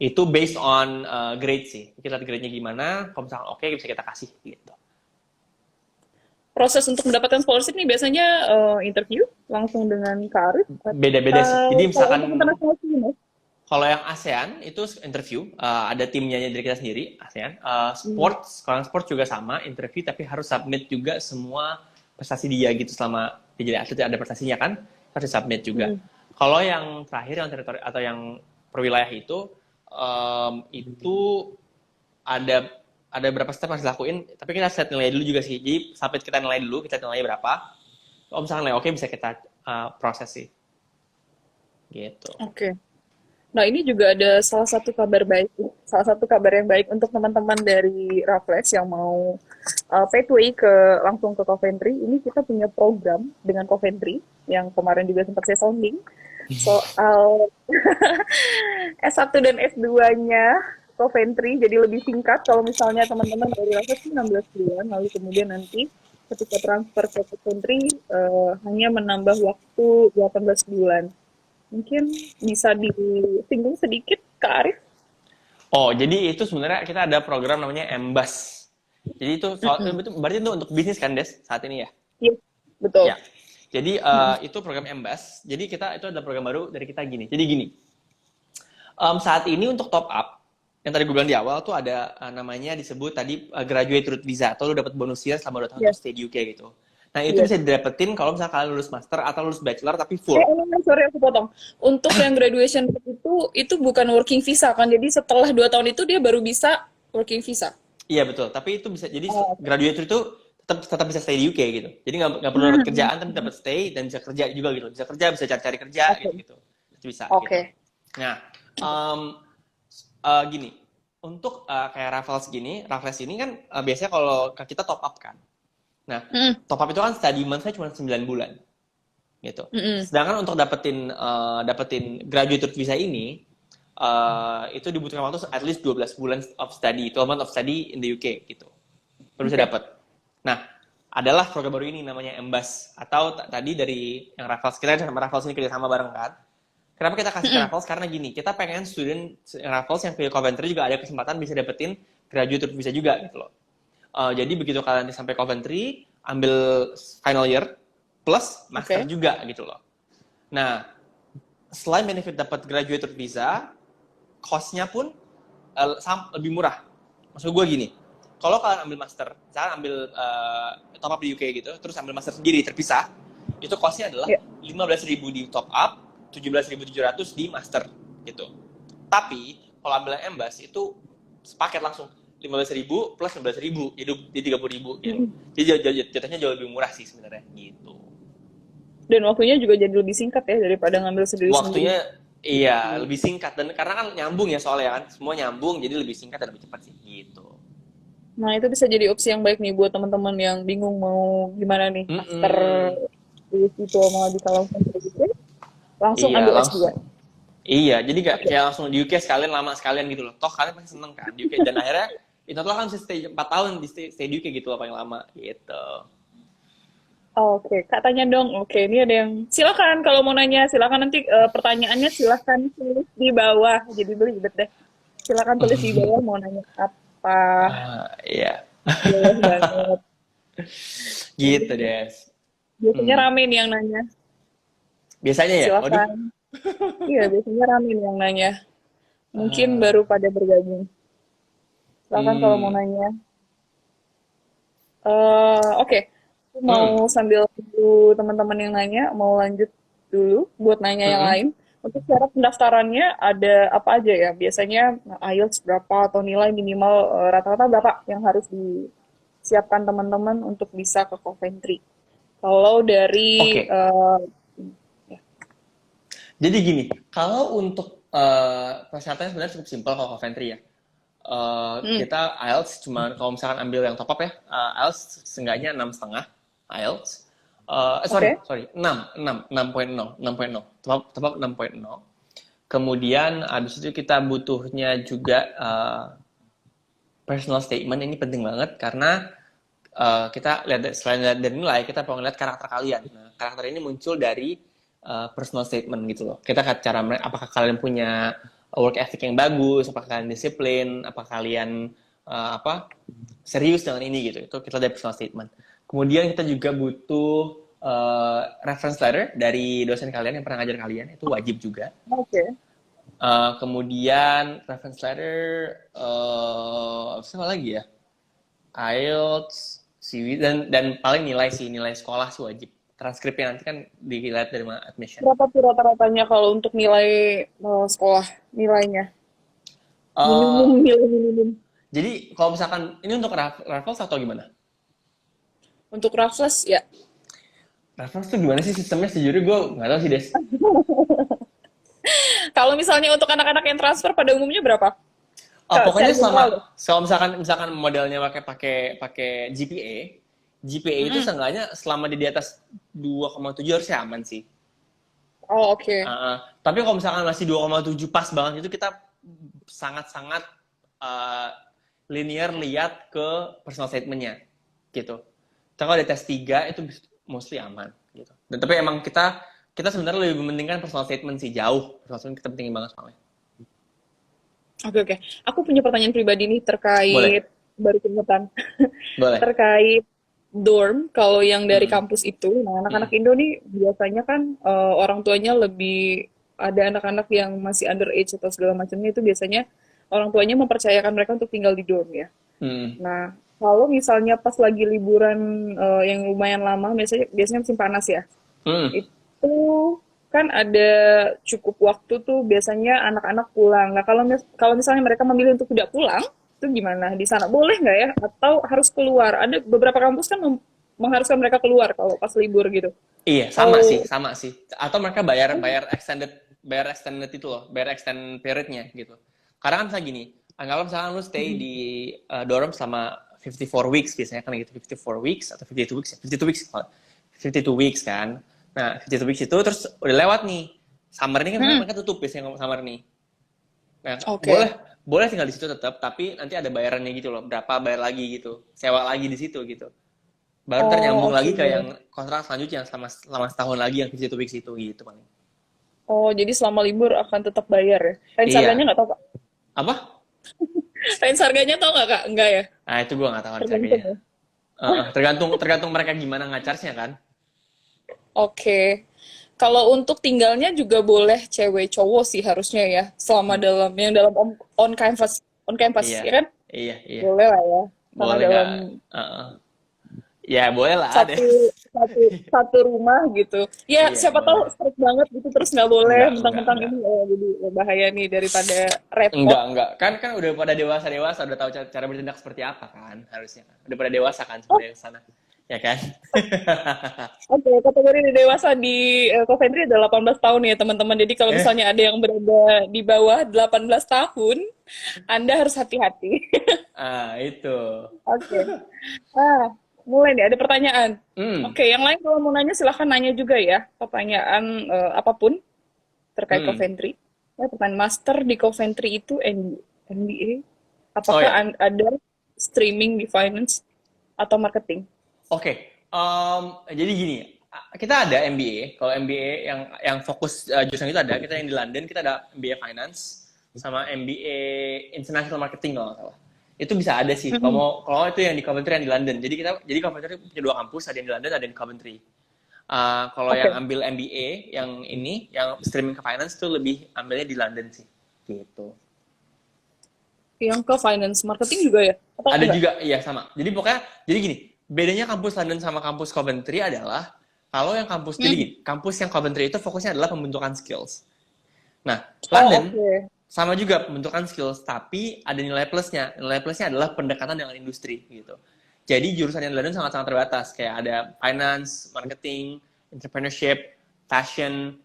Itu based on grade sih. Kita lihat grade-nya gimana, kalau misalkan oke bisa kita kasih gitu.
Proses untuk mendapatkan scholarship nih biasanya interview langsung dengan Kak Arif
Beda-beda sih. Jadi
atau kalau
misalkan
untuk international student?
kalau yang ASEAN itu interview, ada timnya dari kita sendiri, ASEAN.
Hmm.
Kalau yang sports juga sama, interview tapi harus submit juga semua prestasi dia gitu, selama dia jadi atlet ada prestasinya kan, harus submit juga.
Hmm.
Kalau yang terakhir yang teritori atau yang per wilayah itu ada berapa step harus dilakuin, tapi kita set nilai dulu juga sih. Jadi sampai kita nilai dulu, kita nilai berapa. Kalau misalnya nilai oke, bisa kita proses sih. Gitu.
Oke. Nah, ini juga ada salah satu kabar yang baik untuk teman-teman dari Raffles yang mau pathway langsung ke Coventry. Ini kita punya program dengan Coventry yang kemarin juga sempat saya sounding soal S1 dan S2-nya Coventry jadi lebih singkat. Kalau misalnya teman-teman dari Raffles 16 bulan, lalu kemudian nanti ketika transfer ke Coventry hanya menambah waktu 18 bulan. Mungkin bisa disinggung sedikit, Kak Arif?
Oh, jadi itu sebenarnya kita ada program namanya MBAS. Jadi itu berarti itu untuk bisnis kan, Des, saat ini ya?
Iya, betul.
Ya. Jadi itu program MBAS. Jadi itu ada program baru dari kita gini. Jadi gini, saat ini untuk top up, yang tadi gue bilang di awal tuh ada namanya disebut tadi graduate route visa, atau lu dapat bonus year selama 2 tahun untuk stay di UK gitu. Nah, itu bisa didapetin kalau misalnya kalian lulus master atau lulus bachelor tapi full.
Sorry aku potong. Untuk yang graduation itu bukan working visa kan? Jadi setelah 2 tahun itu dia baru bisa working visa.
Iya betul, tapi itu bisa jadi graduate itu tetap bisa stay di UK gitu. Jadi nggak perlu dapat kerjaan, tapi dapat stay dan bisa kerja juga gitu. Bisa kerja, bisa cari kerja gitu. Bisa.
Oke.
Gitu. Nah, gini, untuk kayak Raffles ini kan biasanya kalau kita top up kan. Nah, top up itu kan study month-nya cuma 9 bulan. Gitu. Sedangkan untuk dapetin graduate visa ini itu dibutuhkan waktu at least 12 bulan of study, 12 months of study in the UK gitu. Baru bisa dapat. Nah, adalah program baru ini namanya MBAS, atau tadi dari yang Raffles, kita sama Raffles ini kerjasama bareng kan. Kenapa kita kasih ke Raffles? Karena gini, kita pengen student Raffles yang pilih Coventry juga ada kesempatan bisa dapetin graduate visa juga gitu loh. Jadi begitu kalian sampai Coventry, ambil final year plus master juga gitu loh. Nah, selain benefit dapat graduate visa, cost-nya pun lebih murah. Maksud gue gini, kalau kalian ambil master, misalnya ambil top up di UK gitu, terus ambil master sendiri terpisah, itu cost-nya adalah 15.000 di top up, 17.700 di master gitu. Tapi kalau ambil yang MBAS itu sepaket langsung 15.000 plus 15.000, jadi 30.000 gitu. Jadi jatuhnya jauh lebih murah sih sebenarnya gitu.
Dan waktunya juga jadi lebih singkat ya daripada ngambil sendiri.
Waktunya iya lebih singkat, dan karena kan nyambung ya soalnya kan, semua nyambung jadi lebih singkat dan lebih cepat sih gitu.
Nah, itu bisa jadi opsi yang baik nih buat teman-teman yang bingung mau gimana nih after itu mau di langsung ambil S2.
Iya, jadi kayak langsung di UK sekalian, lama sekalian gitu loh. Toh kalian pasti seneng kan di UK, dan akhirnya itu kan bisa stay 4 tahun di stay di UK gitu loh paling lama gitu.
Oke, Kak tanya dong. Oke, ini ada yang silakan kalau mau nanya, silakan nanti pertanyaannya silakan tulis di bawah. Jadi belibet deh. Silakan tulis di bawah mau nanya apa.
Iya.
Boleh banget.
Gitu, Des.
Biasanya rame nih yang nanya.
Biasanya ya?
Silakan. Iya, biasanya rame nih yang nanya. Mungkin baru pada bergabung. Silakan kalau mau nanya. Oke. Mau sambil dulu teman-teman yang nanya, mau lanjut dulu buat nanya yang lain. Untuk syarat pendaftarannya ada apa aja ya? Biasanya IELTS berapa atau nilai minimal rata-rata berapa yang harus disiapkan teman-teman untuk bisa ke Coventry? Kalau dari
Jadi gini, kalau untuk persyaratannya sebenarnya cukup simpel kalau Coventry ya. Kita IELTS cuma kalau misalkan ambil yang top up ya, IELTS seenggaknya 6,5 IELTS. 6.0. Top up 6.0. Kemudian abis itu kita butuhnya juga personal statement. Ini penting banget karena kita lihat selain dari nilai, kita mau lihat karakter kalian. Nah, karakter ini muncul dari personal statement gitu loh. Kita cara apakah kalian punya work ethic yang bagus, apakah kalian disiplin, apakah kalian serius dengan ini gitu. Itu kita dari personal statement. Kemudian kita juga butuh reference letter dari dosen kalian yang pernah ngajar kalian, itu wajib juga. Kemudian reference letter apa lagi ya? IELTS, CV dan paling nilai sekolah sih wajib. transkripnya nanti kan dilihat dari mana admission.
Berapa tuh rata-ratanya kalau untuk nilai sekolah nilainya?
Eh,
Minimum nilai minimum.
jadi kalau misalkan ini untuk Raffles atau gimana?
Untuk Raffles ya.
Raffles tuh gimana sih sistemnya? Sejujurnya gue nggak tahu sih Des.
Kalau misalnya untuk anak-anak yang transfer pada umumnya berapa?
Oh, pokoknya
Secara general
selama
loh.
kalau misalkan modelnya pakai pakai pakai GPA, GPA itu
Mm-mm.
seenggaknya selama di atas 2,7 harusnya aman sih.
Oh, oke.
Tapi kalau misalkan masih 2,7 pas banget itu kita sangat-sangat uh, linear lihat ke personal statement-nya gitu. Tapi kalau di tes 3 itu mostly aman gitu. Dan tapi emang kita kita sebenarnya lebih mementingkan personal statement sih jauh. Personal statement kita pentingin banget soalnya.
Oke, oke. Aku punya pertanyaan pribadi nih
Boleh,
terkait baru keingetan
boleh.
terkait dorm. Kalau yang dari
Mm-mm.
kampus itu, nah anak-anak
Mm-mm.
Indo nih biasanya kan orang tuanya lebih ada anak-anak yang masih underage atau segala macamnya itu biasanya orang tuanya mempercayakan mereka untuk tinggal di dorm ya.
Mm-mm.
Nah, kalau misalnya pas lagi liburan yang lumayan lama, biasanya biasanya musim panas ya.
Mm-mm.
Itu kan ada cukup waktu tuh biasanya anak-anak pulang. Nah, kalau misalnya mereka memilih untuk tidak pulang, itu gimana? Di sana boleh nggak ya? Atau harus keluar? Ada beberapa kampus kan mengharuskan mereka keluar kalau pas libur gitu.
Iya,
Kalau
sama sih. Atau mereka bayar extended itu loh, bayar extend periodnya gitu. Karena kan misalnya gini, anggaplah misalkan lu stay di dorm selama 54 weeks biasanya kan gitu, 54 weeks atau 52 weeks, 52 weeks, 52 weeks kan. Nah, 52 weeks itu terus udah lewat nih. Summer ini kan
hmm,
mereka tutup biasanya summer nih. Nah, boleh
oke.
boleh tinggal di situ tetap, tapi nanti ada bayarannya gitu loh, berapa bayar lagi gitu, sewa lagi di situ gitu. Baru ntar
Oh,
nyambung
oke.
lagi ke yang kontrak selanjutnya selama setahun lagi yang 52 weeks itu gitu paling.
Oh, jadi selama libur akan tetap bayar ya? Range harganya
Iya.
nggak tahu, Kak?
Apa?
Range harganya tahu nggak, Kak? Enggak ya?
Nah, itu gue nggak tahu
Tergantung
harganya.
ya?
Tergantung tergantung mereka gimana ngacarnya kan.
Oke. Kalau untuk tinggalnya juga boleh cewek cowok sih harusnya ya. Selama dalam on campus
Iya.
ya kan?
Iya, iya.
Boleh lah ya. Sama
Boleh nggak?
dalam
Uh, ya boleh lah deh.
satu satu satu rumah gitu. Ya
Iya,
siapa tahu
boleh.
strict banget gitu terus nggak boleh mentang-mentang
Enggak.
ini jadi bahaya nih daripada repot.
Enggak. Kan udah pada dewasa-dewasa, udah tahu cara bertindak seperti apa kan harusnya kan. Udah pada dewasa kan
Oh,
sebenarnya ke sana. Ya kan?
oke, kategori di dewasa di Coventry ada 18 tahun ya teman-teman. Jadi kalau
eh,
misalnya ada yang berada di bawah 18 tahun, Anda harus hati-hati.
itu.
Oke. Ah, mulai nih ada pertanyaan.
Hmm.
Oke, yang lain kalau mau nanya silahkan nanya juga ya. Pertanyaan apapun terkait
Hmm.
Coventry. Ya, pertanyaan master di Coventry itu MBA.
Oh
Apakah
ya,
ada streaming di finance atau marketing?
oke. Jadi gini, kita ada MBA. Kalau MBA yang fokus jurusan itu ada. Kita yang di London, kita ada MBA Finance sama MBA International Marketing kalau nggak salah. Itu bisa ada sih.
Mm-mm.
Kalau itu yang di Coventry yang di London. Jadi Coventry punya dua kampus, ada yang di London, ada yang di Coventry. Kalau yang
Oke.
ambil MBA yang ini, yang streaming ke finance tuh lebih ambilnya di London sih. Gitu.
Yang ke finance marketing juga ya? Atau
Ada
enggak?
juga, iya sama. Jadi gini, bedanya kampus London sama kampus Coventry adalah kalau yang jadi
Hmm.
gini, kampus yang Coventry itu fokusnya adalah pembentukan skills. Nah,
Oh,
London
oke.
sama juga pembentukan skills, tapi ada nilai plusnya. Nilai plusnya adalah pendekatan dengan industri gitu. Jadi jurusan yang di London sangat-sangat terbatas, kayak ada finance, marketing, entrepreneurship, fashion,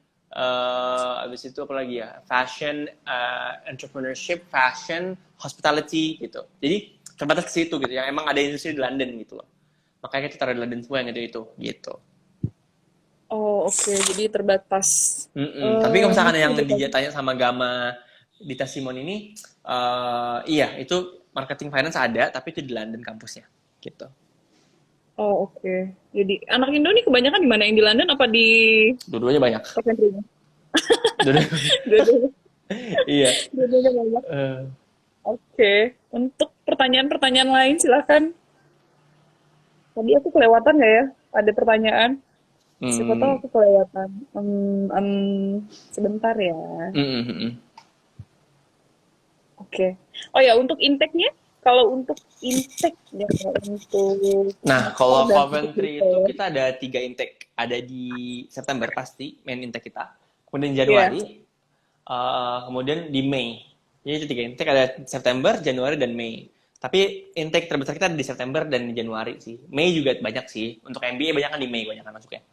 habis itu apa lagi ya? Fashion, entrepreneurship, fashion, hospitality gitu. Jadi terbatas ke situ gitu. Yang emang ada industri di London gitu loh. Makanya kita taruh di London semua yang itu gitu.
Oh, oke. Jadi terbatas.
Tapi kalau misalkan
Mungkin
yang
itu tadi.
ditanya sama Gama di Tasimon ini, iya itu marketing finance ada, tapi itu di London kampusnya, gitu.
Oh, oke. Jadi anak Indo nih kebanyakan di mana? Yang di London apa di
Dua-duanya banyak.
Coventry-nya?
Dua-duanya,
Dua-duanya,
iya.
dua-duanya banyak.
Eh,
Oke. Untuk pertanyaan-pertanyaan lain silakan. Tadi aku kelewatan nggak ya? Ada pertanyaan? Siapa tahu
hmm,
aku kelewatan. Sebentar ya.
mm, mm, mm.
Oke. Oh ya, untuk intake-nya kalau untuk intake ya, untuk
Nah,
master
kalau
dan untuk
Coventry itu
bachelor.
kita ada 3 intake. Ada di September pasti, main intake kita. Kemudian
Iya.
Januari, kemudian di Mei. Jadi itu 3 intake, ada September, Januari, dan Mei. Tapi intake terbesar kita ada di September dan di Januari sih. Mei juga banyak sih. Untuk MBA banyak kan di Mei, banyak kan masuknya.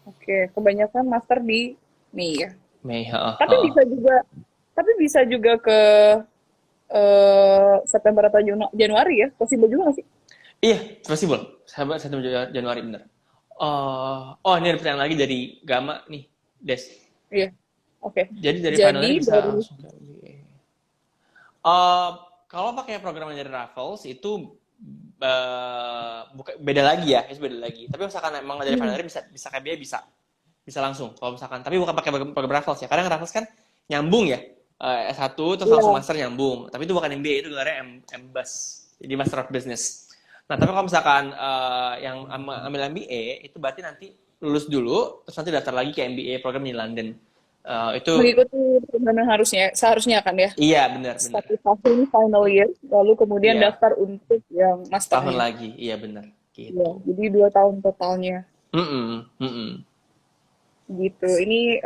Oke, kebanyakan master di Mei ya.
Mei, heeh,
Tapi
heeh.
bisa juga ke September atau Januari ya. Possible juga nggak sih?
Iya, possible. Sahabat 1 Januari bener. Oh, ini ada pertanyaan lagi dari Gama nih, Des.
Iya. Oke.
Jadi dari final
Jadi
year bisa
dari
langsung ke MBA. Kalau pakai program dari Raffles itu beda lagi ya, itu beda lagi. Tapi misalkan emang dari final
hmm,
year bisa ke MBA bisa langsung. Kalau misalkan, tapi bukan pakai program Raffles ya. Kadang Raffles kan nyambung ya. S1 terus langsung
iya.
master nyambung. Tapi itu bukan MBA, itu gelarnya MBUS. Jadi Master of Business. Nah, tapi kalau misalkan yang ambil MBA, itu berarti nanti lulus dulu, terus nanti daftar lagi ke MBA program di London. Itu
Mengikuti program yang seharusnya kan ya.
iya benar benar.
1 tahun final year, lalu kemudian
Iya,
daftar untuk yang
setahun
masternya.
lagi. Iya benar.
Iya,
Gitu.
jadi 2 tahun totalnya
Mm-mm, mm-mm.
gitu. Ini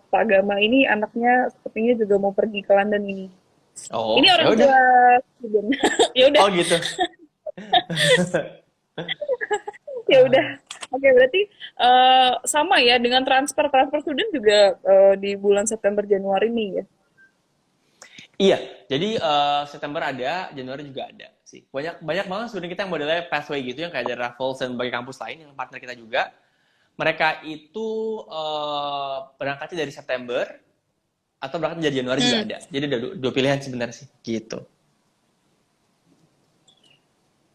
Pak Gama ini anaknya sepertinya juga mau pergi ke London ini.
Oh,
Ini
ya
orang
udah.
tua student. Ya udah,
Oh gitu.
ya udah. Oke, berarti sama ya dengan transfer student juga di bulan September Januari nih ya.
Iya, jadi September ada, Januari juga ada sih. Banyak banyak banget student kita yang modelnya pathway gitu, yang kayak dari Raffles dan berbagai kampus lain yang partner kita juga. Mereka itu berangkatnya dari September atau berangkat dari Januari juga
Hmm.
ada. Jadi ada dua pilihan sebenarnya sih, gitu.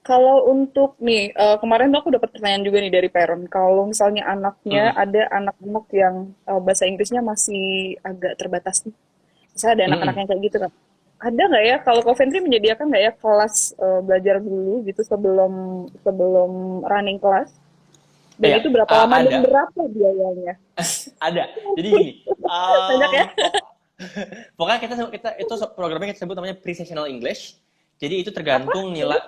Kalau untuk nih, kemarin tuh aku dapat pertanyaan juga nih dari parent. Kalau misalnya anaknya
Mm,
ada anak-anak yang bahasa Inggrisnya masih agak terbatas nih. Misalnya ada anak-anak
mm-mm.
yang kayak gitu kan. Ada nggak ya, kalau Coventry menyediakan nggak ya kelas belajar dulu gitu sebelum sebelum running kelas? Dan
Iya,
itu berapa lama dan
ada,
berapa biayanya?
ada. Jadi gini,
Banyak ya?
pokoknya kita itu programnya kita sebut namanya pre-sessional English. Jadi itu
Apa?
tergantung nilai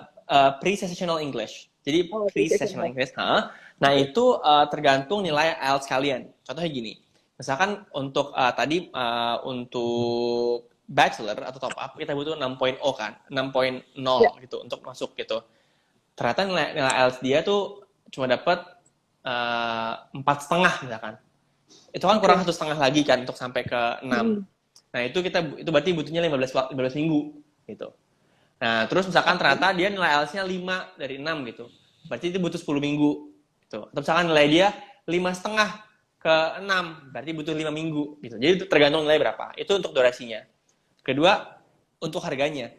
pre-sessional English. Jadi
Oh,
pre-sessional
profesional.
English, ha? Nah itu tergantung nilai IELTS kalian. Contohnya gini, misalkan untuk tadi untuk bachelor atau top up kita butuh 6.0 kan,
Ya,
6.0 gitu untuk masuk gitu. Ternyata nilai IELTS dia tuh cuma dapat 4,5 misalkan. Itu kan kurang
oke.
1,5 lagi kan untuk sampai ke 6.
Hmm,
Nah, itu berarti butuhnya 15 minggu gitu. Nah, terus misalkan
oke.
ternyata dia nilai IELTS-nya 5 dari 6 gitu. Berarti itu butuh 10 minggu gitu. Atau misalkan nilai dia 5,5 ke 6, berarti butuh 5 minggu gitu. Jadi itu tergantung nilai berapa. Itu untuk durasinya. Kedua, untuk harganya.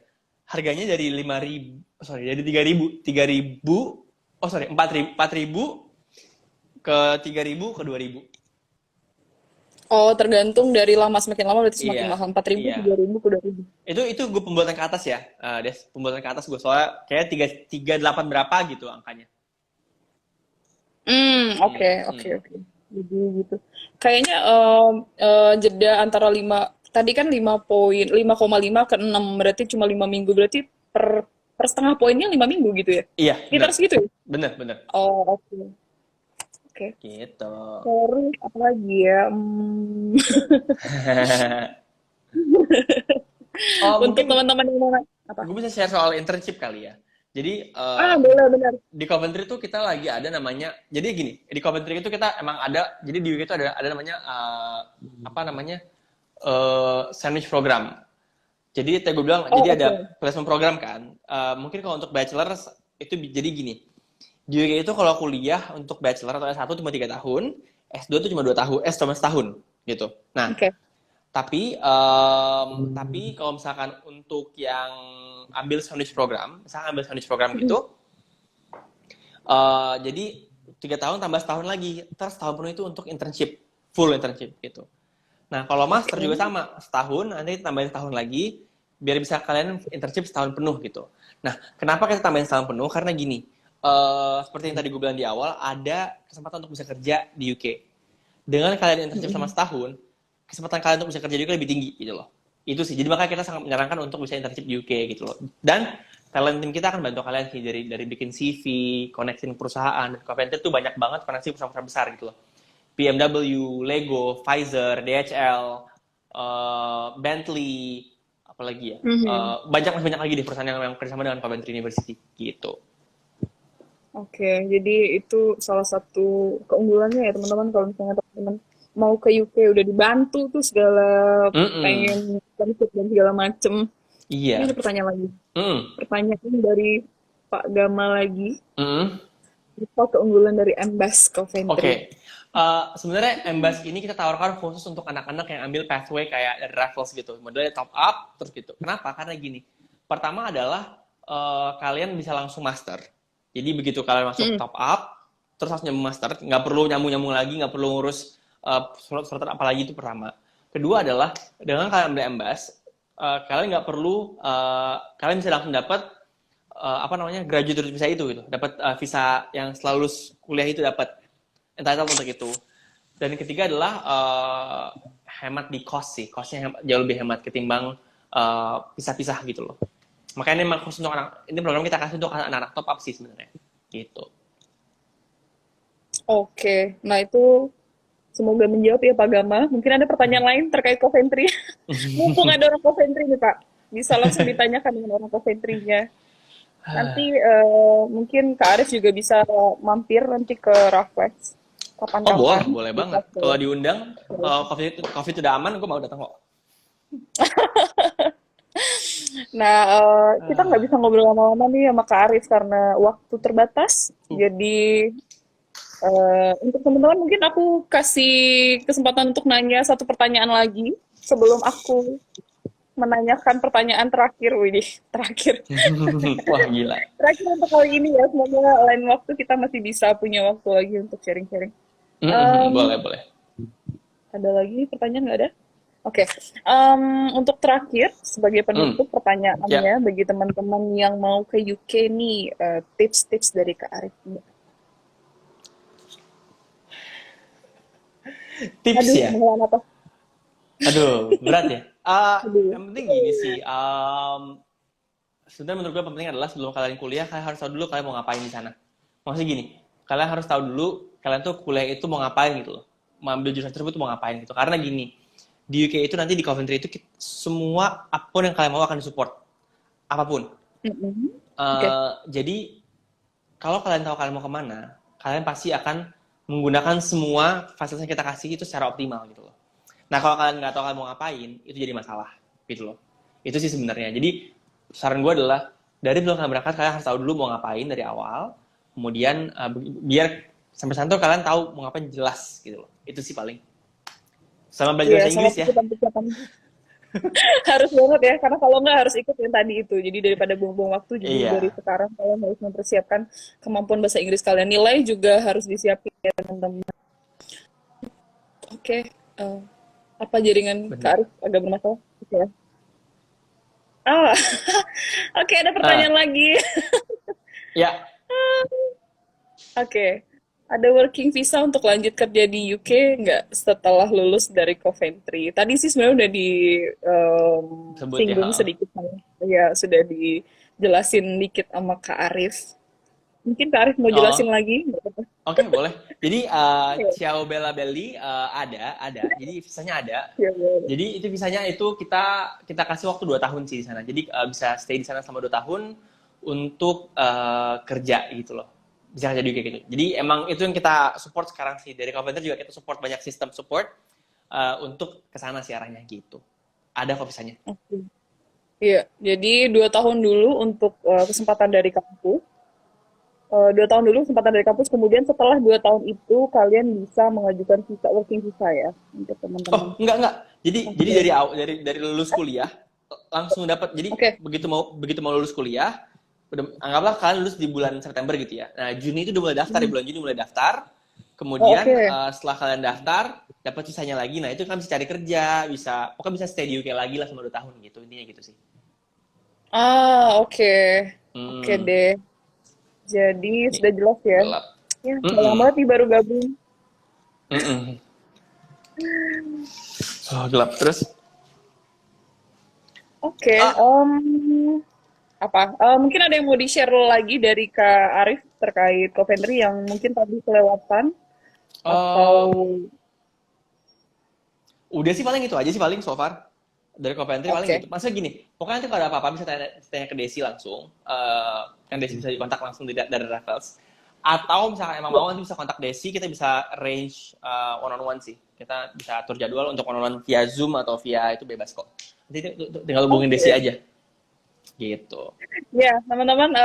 Harganya dari 5.000, sorry, dari 3.000, oh sorry, 4.000 ke 3.000 ke 2.000.
Oh, tergantung dari lama, semakin lama berarti semakin
Iya,
mahal. 4.000,
iya.
3.000 ke 2.000.
Itu gue pembuatan ke atas ya, Des. Pembuatan ke atas gue soalnya kayak 38 berapa gitu angkanya.
Oke, oke,
Hmm.
oke. Jadi gitu. Kayaknya jeda antara 5, tadi kan 5,5 ke 6, berarti cuma 5 minggu, berarti per per setengah poinnya 5 minggu gitu ya?
Iya, bener.
Sekitar segitu ya?
Bener, bener.
Oh, oke. Oke.
Gitu.
Terus apa lagi ya?
Oh,
Untuk
mungkin
teman-teman yang mau apa?
gue bisa share soal internship kali ya. Jadi
Ah, boleh benar.
di Coventry tuh kita lagi ada namanya. Jadi gini, di Coventry itu kita emang ada. Jadi di UK itu ada namanya apa namanya sandwich program. Jadi tadi gue bilang,
Oh,
jadi ada
oke.
placement program kan. Mungkin kalau untuk bachelor itu jadi gini. Di UK itu kalau kuliah untuk bachelor atau S1 cuma 3 tahun, S2 itu cuma 2 tahun, cuma setahun gitu. Nah,
Oke.
tapi kalau misalkan untuk yang ambil sandwich program, misalkan ambil sandwich program gitu, jadi 3 tahun tambah setahun lagi, terus setahun penuh itu untuk internship, full internship gitu. Nah, kalau master juga
Oke.
sama, setahun, nanti tambahin setahun lagi, biar bisa kalian internship setahun penuh gitu. Nah, kenapa kita tambahin setahun penuh? Karena gini, seperti yang tadi gue bilang di awal, ada kesempatan untuk bisa kerja di UK. Dengan kalian internship selama setahun, kesempatan kalian untuk bisa kerja di UK lebih tinggi gitu loh. Itu sih. Jadi makanya kita sangat menyarankan untuk bisa internship di UK gitu loh. Dan talent team kita akan bantu kalian sih dari bikin CV, connecting perusahaan. Dan Coventry tuh banyak banget koneksi perusahaan-perusahaan besar gitu loh. BMW, Lego, Pfizer, DHL, Bentley, apalagi ya.
Mhm.
Banyak lagi di perusahaan yang kerjasama dengan Coventry University gitu.
Oke, jadi itu salah satu keunggulannya ya teman-teman kalau misalnya teman-teman mau ke UK udah dibantu tuh segala
Mm-mm.
pengen benefit dan segala macem. Ini ada
Iya.
pertanyaan lagi.
Mm.
Pertanyaan dari Pak Gama lagi.
Mm.
Apa keunggulan dari Embas
Oke.
Coventry?
Sebenarnya Embas ini kita tawarkan khusus untuk anak-anak yang ambil pathway kayak dari Raffles gitu. Modelnya top up, terus gitu. Kenapa? Karena gini. Pertama adalah kalian bisa langsung master. Jadi begitu kalian masuk
Mm.
top up, terus langsung nyambung master. Nggak perlu nyambung-nyambung lagi, nggak perlu ngurus surat-surat apalagi itu pertama. Kedua adalah, dengan kalian ambil Embas, kalian nggak perlu, kalian bisa langsung dapat apa namanya graduate visa itu gitu, dapat visa yang setelah lulus kuliah itu dapat entitled untuk itu. Dan yang ketiga adalah hemat di cost sih, costnya jauh lebih hemat ketimbang pisah-pisah gitu loh. Makanya ini memang khusus untuk anak, ini program kita kasih untuk anak-anak top up sih sebenarnya gitu.
Oke, nah itu semoga menjawab ya Pak Gama. Mungkin ada pertanyaan lain terkait Coventry. Mumpung ada orang Coventry nih Pak, bisa langsung ditanyakan dengan orang Coventry-nya. Nanti mungkin Kak Arif juga bisa mampir nanti ke Raffles
Oh boleh,
kapan-kapan.
boleh
Bisa
banget.
ke
Kalau diundang, kalau COVID udah aman, gue mau datang kok.
Nah, kita nggak bisa ngobrol lama-lama nih sama Kak Arif karena waktu terbatas. Jadi, untuk teman-teman mungkin aku kasih kesempatan untuk nanya satu pertanyaan lagi sebelum aku menanyakan pertanyaan terakhir. Widih, terakhir.
Wah gila.
Terakhir untuk kali ini ya. Semoga lain waktu kita masih bisa punya waktu lagi untuk sharing-sharing.
Boleh, boleh.
Ada lagi pertanyaan nggak ada? Oke, untuk terakhir sebagai penutup
Ya.
pertanyaannya bagi teman-teman yang mau ke UK nih, tips-tips dari Kak Arif.
Tips
Aduh,
ya.
menghela napas.
Aduh, berat ya.
Aduh.
Yang penting gini sih. Sebenarnya menurut gue yang penting adalah sebelum kalian kuliah, kalian harus tahu dulu kalian mau ngapain di sana. Maksudnya gini, kalian harus tahu dulu kalian tuh kuliah itu mau ngapain gitu loh. Mau ambil jurusan tersebut mau ngapain gitu. Karena gini, di UK itu nanti di Coventry itu semua apapun yang kalian mau akan disupport. Apapun.
Mm-mm. Oke.
Jadi kalau kalian tahu kalian mau kemana, kalian pasti akan menggunakan semua fasilitas yang kita kasih itu secara optimal gitu loh. Nah kalau kalian nggak tahu kalian mau ngapain, itu jadi masalah gitu loh. Itu sih sebenarnya. Jadi saran gue adalah dari sebelum kalian berangkat kalian harus tahu dulu mau ngapain dari awal. Kemudian biar sampai sana tuh kalian tahu mau ngapain jelas gitu loh. Itu sih paling. Sama belajar
Iya,
bahasa
sama
Inggris ya.
persiapan-persiapan. Harus banget ya, karena kalau nggak harus ikut yang tadi itu. Jadi daripada buang-buang waktu, jadi dari
Iya.
sekarang kalian harus mempersiapkan kemampuan bahasa Inggris kalian. Nilai juga harus disiapin ya teman-teman. Oke, apa jaringan Kak
Bener.
Arif agak bermasalah? Oke. Ah, oke ada pertanyaan
Ah,
lagi.
ya.
Oke, ada working visa untuk lanjut kerja di UK nggak setelah lulus dari Coventry? Tadi sih sebenarnya udah
Sebut ya.
disinggung sedikit sama, ya sudah dijelasin dikit sama Kak Arif. Mungkin Kak Arif mau jelasin
Oh,
lagi? Nggak apa-apa.
oke, boleh. Jadi
Ya,
Ciao Bella Belly ada. Jadi visanya ada.
ya, boleh.
Jadi itu visanya itu kita kasih waktu 2 tahun sih di sana. Jadi bisa stay di sana selama 2 tahun untuk kerja gitu loh. Bisa kerja juga gitu. Jadi emang itu yang kita support sekarang sih. Dari Coventry juga kita support banyak sistem support untuk ke sana sih arahnya gitu. Ada kok visanya.
Oke. Iya, jadi 2 tahun dulu untuk kesempatan dari kampus. 2 tahun dulu kesempatan dari kampus, kemudian setelah 2 tahun itu kalian bisa mengajukan visa working visa ya untuk teman-teman.
Oh, enggak. Jadi
Oke,
dari lulus kuliah langsung dapat. Jadi
oke,
begitu mau lulus kuliah, anggaplah kalian lulus di bulan September gitu ya. Nah, Juni itu udah mulai daftar, di bulan Juni mulai daftar.
oh,
Kemudian
oke.
setelah kalian daftar, dapat visanya lagi. Nah, itu kan bisa cari kerja, pokoknya bisa stay di UK lagi lah selama 2 tahun gitu. Intinya gitu sih.
Ah, oke, oke
Hmm,
deh. Jadi sudah jelas ya.
gelap.
Ya, sayang
Mm-mm,
banget nih baru gabung.
mm-mm. Oh, gelap terus.
Oke,
Ah,
apa? Mungkin ada yang mau di-share lagi dari Kak Arif terkait Coventry yang mungkin tadi kelewatan atau
eh, udah sih paling itu aja sih paling so far. Dari Coventry paling gitu.
oke.
Maksudnya gini, pokoknya nanti kalau ada apa-apa bisa tanya ke Desi langsung. Kan Desi bisa dikontak langsung dari Raffles. Atau misalkan emang mau nanti bisa kontak Desi, kita bisa arrange one on one sih. Kita bisa atur jadwal untuk one on one via Zoom atau via itu bebas kok. Nanti tinggal hubungin Desi
Oke.
aja. Gitu.
Ya, teman-teman,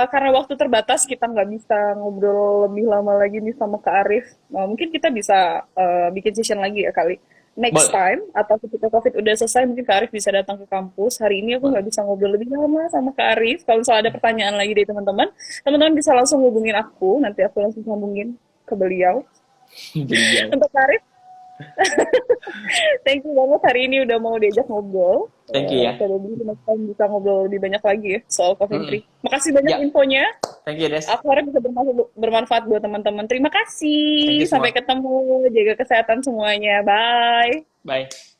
karena waktu terbatas kita nggak bisa ngobrol lebih lama lagi nih sama Kak Arif. Nah, mungkin kita bisa bikin session lagi ya kali. Next
Boleh,
time, atau ketika COVID udah selesai, mungkin Kak Arif bisa datang ke kampus. Hari ini aku
boleh.
nggak bisa ngobrol lebih lama sama Kak Arif. Kalau misalnya ada pertanyaan lagi dari teman-teman, teman-teman bisa langsung hubungin aku. Nanti aku langsung sambungin ke beliau.
Beliau.
Untuk Kak Arif, thank you banget hari ini udah mau diajak ngobrol.
Thank you ya.
Kalau bisa next time bisa ngobrol lebih banyak lagi ya soal
Mm-mm.
Coventry. Makasih banyak
Ya,
infonya.
thank you Des.
Aku harap bisa bermanfaat buat teman-teman. Terima
Thank
kasih.
you
Sampai
semua.
ketemu. Jaga kesehatan semuanya. Bye.
Bye.